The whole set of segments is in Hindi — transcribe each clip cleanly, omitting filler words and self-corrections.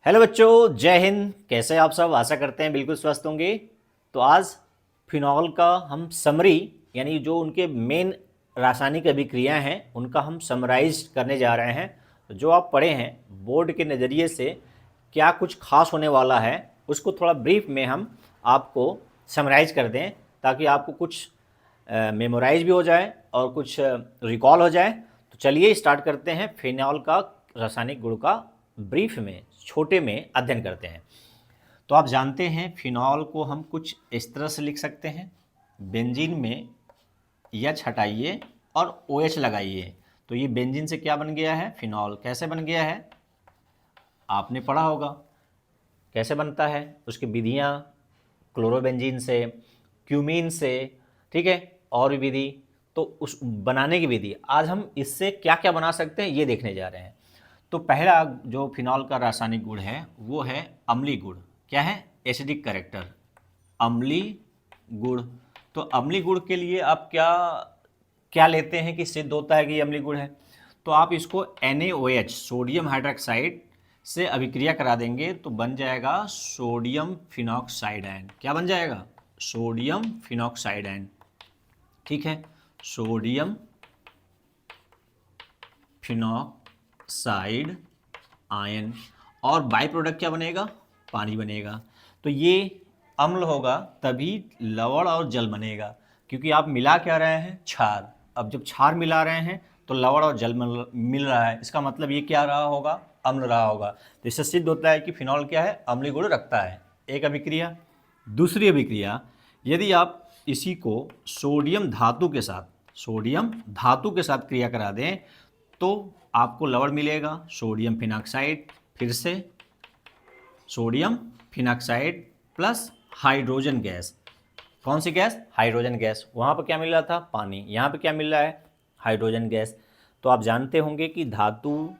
हेलो बच्चों, जय हिंद। कैसे हैं आप सब? आशा करते हैं बिल्कुल स्वस्थ होंगे। तो आज फिनॉल का हम समरी यानी जो उनके मेन रासायनिक अभिक्रियाएं हैं उनका हम समराइज करने जा रहे हैं। तो जो आप पढ़े हैं बोर्ड के नज़रिए से क्या कुछ खास होने वाला है उसको थोड़ा ब्रीफ में हम आपको समराइज कर दें, ताकि आपको कुछ मेमोराइज भी हो जाए और कुछ रिकॉल हो जाए। तो चलिए स्टार्ट करते हैं। फिनॉल का रासायनिक गुण का ब्रीफ में छोटे में अध्ययन करते हैं। तो आप जानते हैं फिनॉल को हम कुछ इस तरह से लिख सकते हैं, बेंजीन में एच हटाइए और ओ एच लगाइए। तो ये बेंजीन से क्या बन गया है? फिनॉल। कैसे बन गया है आपने पढ़ा होगा, कैसे बनता है, उसकी विधियाँ क्लोरोबेंजीन से, क्यूमीन से, ठीक है, और भी विधि। तो उस बनाने की विधि आज हम इससे क्या क्या बना सकते हैं ये देखने जा रहे हैं। तो पहला जो फिनॉल का रासायनिक गुण है वो है अम्लीय गुण। क्या है? एसिडिक कैरेक्टर, अम्लीय गुण। तो अम्लीय गुण के लिए आप क्या क्या लेते हैं कि सिद्ध होता है कि ये अम्लीय गुण है? तो आप इसको NaOH सोडियम हाइड्रोक्साइड से अभिक्रिया करा देंगे तो बन जाएगा सोडियम फिनॉक्साइड आयन। क्या बन जाएगा? Sodium phenoxide ion. ठीक है, सोडियम फिनॉक्साइड आयन। और बाई प्रोडक्ट क्या बनेगा? पानी बनेगा। तो ये अम्ल होगा तभी लवण और जल बनेगा, क्योंकि आप मिला क्या रहे हैं? क्षार। अब जब क्षार मिला रहे हैं तो लवण और जल मिल रहा है, इसका मतलब ये क्या रहा होगा? अम्ल रहा होगा। तो इससे सिद्ध होता है कि फिनॉल क्या है? अम्लीय गुण रखता है। एक अभिक्रिया। दूसरी अभिक्रिया, यदि आप इसी को सोडियम धातु के साथ क्रिया करा दें तो आपको लवण मिलेगा, सोडियम फिनॉक्साइड। फिर से sodium phenoxide plus hydrogen gas. कौन सी गैस? Hydrogen gas. वहाँ पर क्या मिल रहा था? पानी। यहाँ पे क्या मिल रहा है? Hydrogen gas. तो आप जानते होंगे कि धातु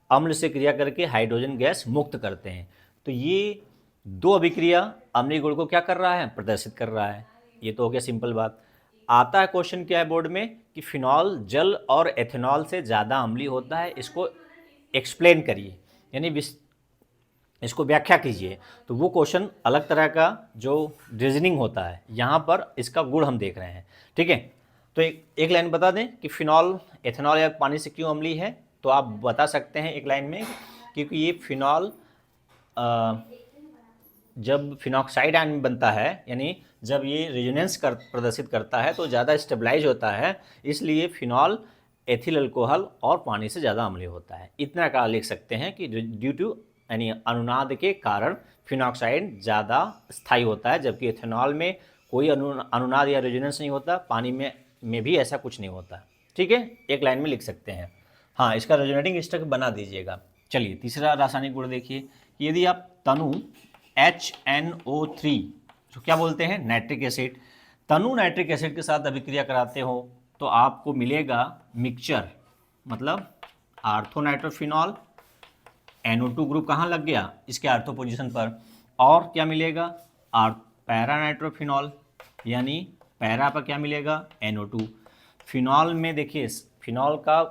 अम्ल से क्रिया करके हाइड्रोजन गैस मुक्त करते हैं। तो ये दो अभिक्रिया अम्लीय गुण को क्या कर रहा है? प्रदर्शित कर रहा है। ये तो हो गया सिंपल बात। आता है क्वेश्चन क्या है बोर्ड में कि फिनॉल जल और एथेनॉल से ज़्यादा अम्लीय होता है, इसको एक्सप्लेन करिए, यानी इसको व्याख्या कीजिए। तो वो क्वेश्चन अलग तरह का जो रीजनिंग होता है, यहाँ पर इसका गुण हम देख रहे हैं। ठीक है, तो एक लाइन बता दें कि फिनॉल एथेनॉल या पानी से क्यों अम्लीय है। तो आप बता सकते हैं एक लाइन में, क्योंकि ये फिनॉल जब फिनॉक्साइड आयन बनता है, यानी जब ये रेजोनेंस प्रदर्शित करता है तो ज़्यादा स्टेबलाइज होता है, इसलिए फिनॉल एथिल अल्कोहल और पानी से ज़्यादा अम्लीय होता है। इतना का लिख सकते हैं कि ड्यू टू यानी अनुनाद के कारण फिनॉक्साइड ज़्यादा स्थायी होता है, जबकि एथेनॉल में कोई अनुनाद या रेजोनेंस नहीं होता, पानी में भी ऐसा कुछ नहीं होता। ठीक है, एक लाइन में लिख सकते हैं। हाँ, इसका रेजोनेटिंग स्ट्रक्चर बना दीजिएगा। चलिए तीसरा रासायनिक गुण देखिए कि यदि आप तनु HNO3 जो क्या बोलते हैं? Nitric acid. तनु नाइट्रिक एसिड के साथ अभिक्रिया कराते हो तो आपको मिलेगा मिक्सचर, मतलब आर्थोनाइट्रोफिनॉल। NO2 ग्रुप कहाँ लग गया? इसके आर्थो पोजीशन पर। और क्या मिलेगा? पैरा नाइट्रोफिनॉल, यानी पैरा पर क्या मिलेगा? NO2। फिनॉल में देखिए, फिनॉल का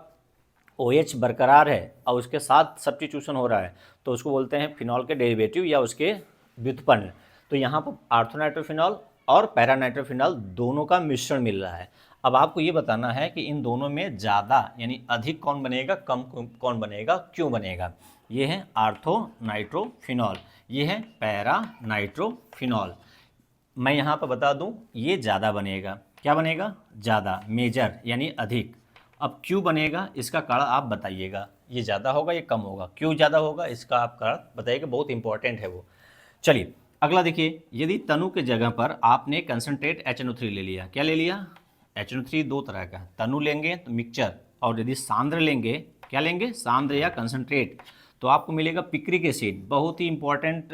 OH बरकरार है और उसके साथ सब्स्टिट्यूशन हो रहा है, तो उसको बोलते हैं फिनॉल के डेरिवेटिव या उसके व्युत्पन्न। तो यहाँ पर आर्थोनाइट्रोफिनॉल और पैरानाइट्रोफिनॉल दोनों का मिश्रण मिल रहा है। अब आपको ये बताना है कि इन दोनों में ज़्यादा यानी अधिक कौन बनेगा, कम कौन बनेगा, क्यों बनेगा। ये है आर्थोनाइट्रोफिनॉल, ये है पैरानाइट्रोफिनॉल। मैं यहाँ पर बता दूँ ये ज़्यादा बनेगा। क्या बनेगा? ज़्यादा, मेजर यानी अधिक। अब क्यों बनेगा इसका कारण आप बताइएगा, ये ज़्यादा होगा ये कम होगा, क्यों ज़्यादा होगा इसका आप कारण बताइएगा, बहुत इंपॉर्टेंट है वो। चलिए अगला देखिए, यदि तनु के जगह पर आपने कंसनट्रेट HNO3 ले लिया। क्या ले लिया? HNO3 दो तरह का, तनु लेंगे तो मिक्सचर, और यदि सांद्र लेंगे, क्या लेंगे? सांद्र या कंसनट्रेट, तो आपको मिलेगा पिक्रिक एसिड। बहुत ही इंपॉर्टेंट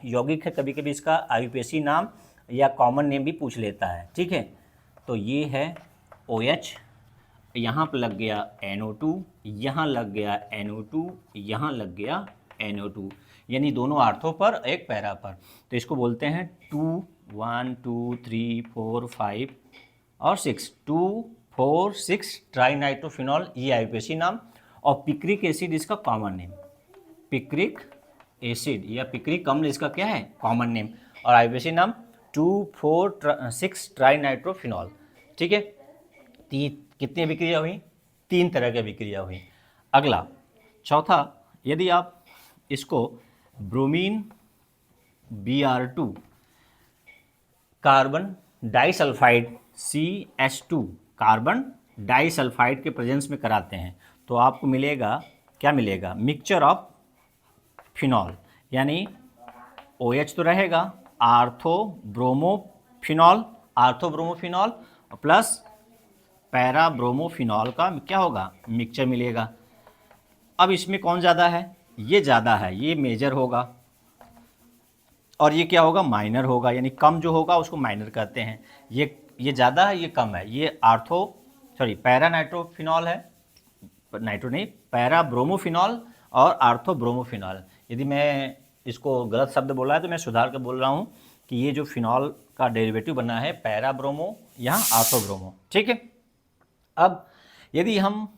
यौगिक है, कभी कभी इसका IUPAC नाम या कॉमन नेम भी पूछ लेता है। ठीक है, तो ये है OH, यहाँ पर लग गया NO2, यहाँ लग गया NO2, यहाँ लग गया NO2, यानी दोनों आर्थो पर एक पैरा पर। तो इसको बोलते हैं 2 1 2 3 4 5 और 6, 2 4 6 ट्राइनाइट्रोफिनॉल, ये IUPAC नाम। और पिक्रिक एसिड इसका कॉमन नेम, पिक्रिक एसिड या पिक्रिक अम्ल इसका क्या है कॉमन नेम, और आईयूपीएसी नाम 2,4,6 ट्राइनाइट्रोफिनॉल। ठीक है, कितनी अभिक्रिया हुई, 3 तरह की अभिक्रिया हुई। अगला चौथा, यदि आप इसको bromine Br2 carbon disulphide CH2 carbon disulphide के प्रेजेंस में कराते हैं तो आपको मिलेगा, क्या मिलेगा, मिक्सचर ऑफ फिनॉल, यानी OH तो रहेगा, आर्थोब्रोमोफिनॉल प्लस पैराब्रोमोफिनॉल का क्या होगा, मिक्सचर मिलेगा। अब इसमें कौन ज़्यादा है, ये ज़्यादा है, ये मेजर होगा, और ये क्या होगा, माइनर होगा, यानी कम जो होगा उसको माइनर कहते हैं। ये ज़्यादा है, ये कम है, ये पैरा नाइट्रोफिनॉल है, नाइट्रो नहीं, पैरा ब्रोमोफिनॉल और आर्थोब्रोमोफिनॉल। यदि मैं इसको गलत शब्द बोला है तो मैं सुधार कर बोल रहा हूँ कि ये जो फिनॉल का डेरिवेटिव बना है पैरा ब्रोमो, यहाँ आर्थोब्रोमो। ठीक है, अब यदि हम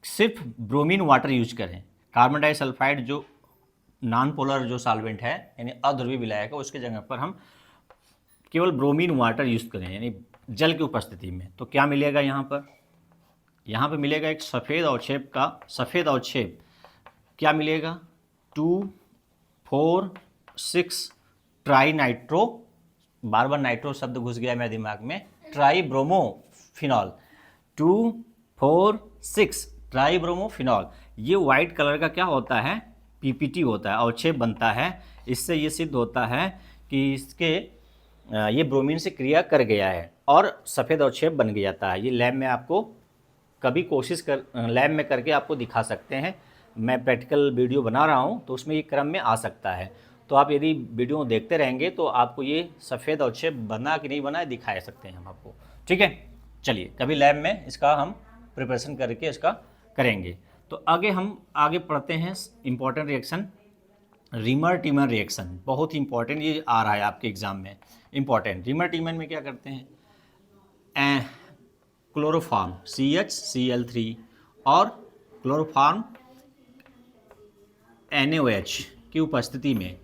सिर्फ ब्रोमीन वाटर यूज करें, कार्बन डाइसल्फाइड जो नॉन पोलर जो सॉल्वेंट है यानी अध्रुवीय विलायक है, उसके जगह पर हम केवल ब्रोमीन वाटर यूज करें यानी जल की उपस्थिति में, तो क्या मिलेगा, यहाँ पर मिलेगा एक सफ़ेद अवक्षेप क्या मिलेगा, 2,4,6 ट्राई नाइट्रो, बार बार नाइट्रो शब्द घुस गया मेरे दिमाग में, ट्राइब्रोमोफिनॉल, 2,4,6 ट्राइब्रोमोफिनॉल। ये वाइट कलर का क्या होता है, पीपीटी होता है, अवक्षेप बनता है। इससे ये सिद्ध होता है कि ये ब्रोमीन से क्रिया कर गया है और सफ़ेद अवक्षेप बन गया था। ये लैब में आपको कभी लैब में करके आपको दिखा सकते हैं। मैं प्रैक्टिकल वीडियो बना रहा हूँ तो उसमें ये क्रम में आ सकता है, तो आप यदि वीडियो देखते रहेंगे तो आपको ये सफ़ेद अवक्षेप बना कि नहीं बना दिखा सकते हैं हम आपको। ठीक है, चलिए कभी लैब में इसका हम प्रिपरेशन करके इसका करेंगे। तो हम आगे पढ़ते हैं important reaction, reamer teamer reaction, बहुत ही इंपॉर्टेंट, ये आ रहा है आपके एग्जाम में इम्पॉर्टेंट। रीमर टीमर में क्या करते हैं, क्लोरोफॉर्म CHCl3 और क्लोरोफॉर्म NaOH की उपस्थिति में,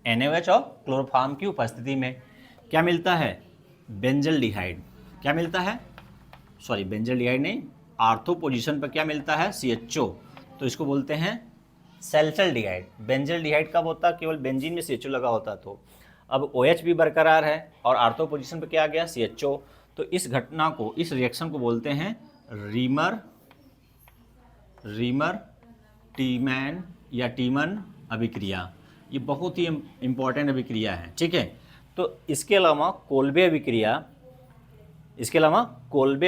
NaOH और क्लोरोफॉर्म की उपस्थिति में क्या मिलता है, बेंजल्डिहाइड। क्या मिलता है, बेंजल्डिहाइड नहीं, आर्थो पोजीशन पर क्या मिलता है, CHO, तो इसको बोलते हैं सैल्सल्डिहाइड। बेंजल्डिहाइड कब होता है, केवल बेंजीन में CHO लगा होता, तो अब OH भी बरकरार है और आर्थो पोजीशन पर क्या आ गया, CHO। तो इस घटना को, इस रिएक्शन को बोलते हैं रीमर टीमैन या टीमन अभिक्रिया। ये बहुत ही इम्पॉर्टेंट अभिक्रिया है। ठीक है, तो इसके अलावा कोल्बे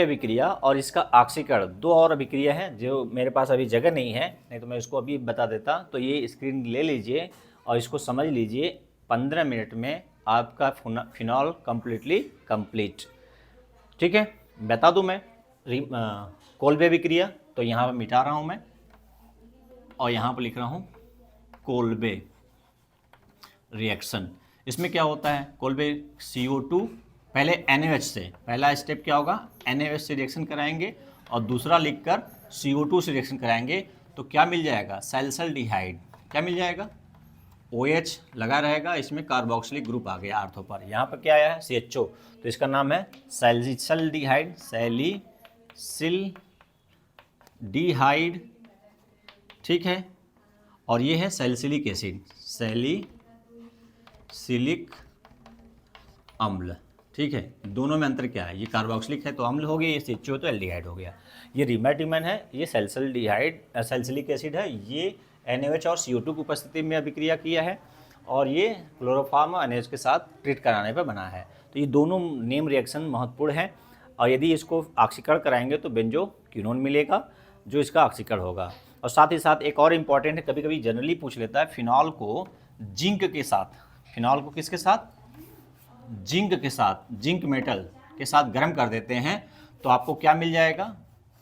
अभिक्रिया और इसका ऑक्सीकरण, 2 और अभिक्रिया है जो मेरे पास अभी जगह नहीं है, नहीं तो मैं इसको अभी बता देता। तो ये स्क्रीन ले लीजिए और इसको समझ लीजिए, 15 मिनट में आपका फिनॉल कंप्लीट। ठीक है, बता दूं मैं कोल्बे अभिक्रिया, तो यहाँ पर मिटा रहा हूँ मैं और यहाँ पर लिख रहा हूँ कोल्बे रिएक्शन। इसमें क्या होता है, कोल्बे CO2 पहले NaOH से, पहला स्टेप क्या होगा, NaOH से रिएक्शन कराएंगे और दूसरा लिखकर CO2 से रिएक्शन कराएंगे, तो क्या मिल जाएगा, सैल्सल्डिहाइड। क्या मिल जाएगा, OH लगा रहेगा, इसमें कार्बोक्सिलिक ग्रुप आ गया आर्थो पर, यहाँ पर क्या आया है, CHO, तो इसका नाम है सैलिसिल्डिहाइड, सैलिसिल्डिहाइड। ठीक है, और ये है सैलिसिलिक एसिड, सैलिसिलिक अम्ल। ठीक है, दोनों में अंतर क्या है, ये कार्बोक्सिलिक है तो अम्ल हो गया, ये CHO तो एल्डिहाइड हो गया। ये रीमर है, ये सैलिसिलिक एसिड है, ये NaOH और CO2 की उपस्थिति में अभिक्रिया किया है और ये क्लोरोफॉर्म NaOH के साथ ट्रीट कराने पर बना है। तो ये दोनों नेम रिएक्शन महत्वपूर्ण है और यदि इसको ऑक्सीकरण कराएंगे तो बेंजोक्विनोन मिलेगा जो इसका ऑक्सीकरण होगा। और साथ ही साथ एक और इम्पॉर्टेंट है, कभी कभी जनरली पूछ लेता है, फिनॉल को जिंक के साथ, फिनॉल को किसके साथ, जिंक के साथ, जिंक मेटल के साथ गर्म कर देते हैं तो आपको क्या मिल जाएगा,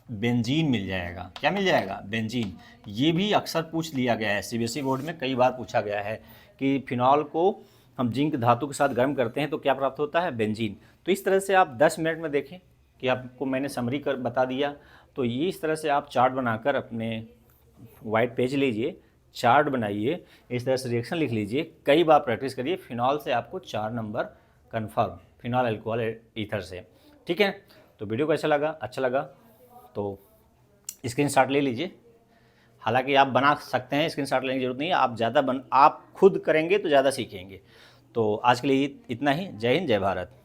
बेंजीन मिल जाएगा। क्या मिल जाएगा, बेंजीन। ये भी अक्सर पूछ लिया गया है, CBSE बोर्ड में कई बार पूछा गया है कि फिनॉल को हम जिंक धातु के साथ गर्म करते हैं तो क्या प्राप्त होता है, बेंजीन। तो इस तरह से आप 10 मिनट में देखें कि आपको मैंने समरी कर बता दिया। तो ये इस तरह से आप चार्ट बनाकर अपने वाइट पेज लीजिए, चार्ट बनाइए, इस तरह से रिएक्शन लिख लीजिए, कई बार प्रैक्टिस करिए, फिनॉल से आपको 4 number confirm, phenol alcohol ether से। ठीक है, तो वीडियो को अच्छा लगा तो स्क्रीनशॉट ले लीजिए। हालांकि आप बना सकते हैं, स्क्रीनशॉट लेने की जरूरत नहीं है, आप खुद करेंगे तो ज़्यादा सीखेंगे। तो आज के लिए इतना ही। जय हिंद, जय भारत।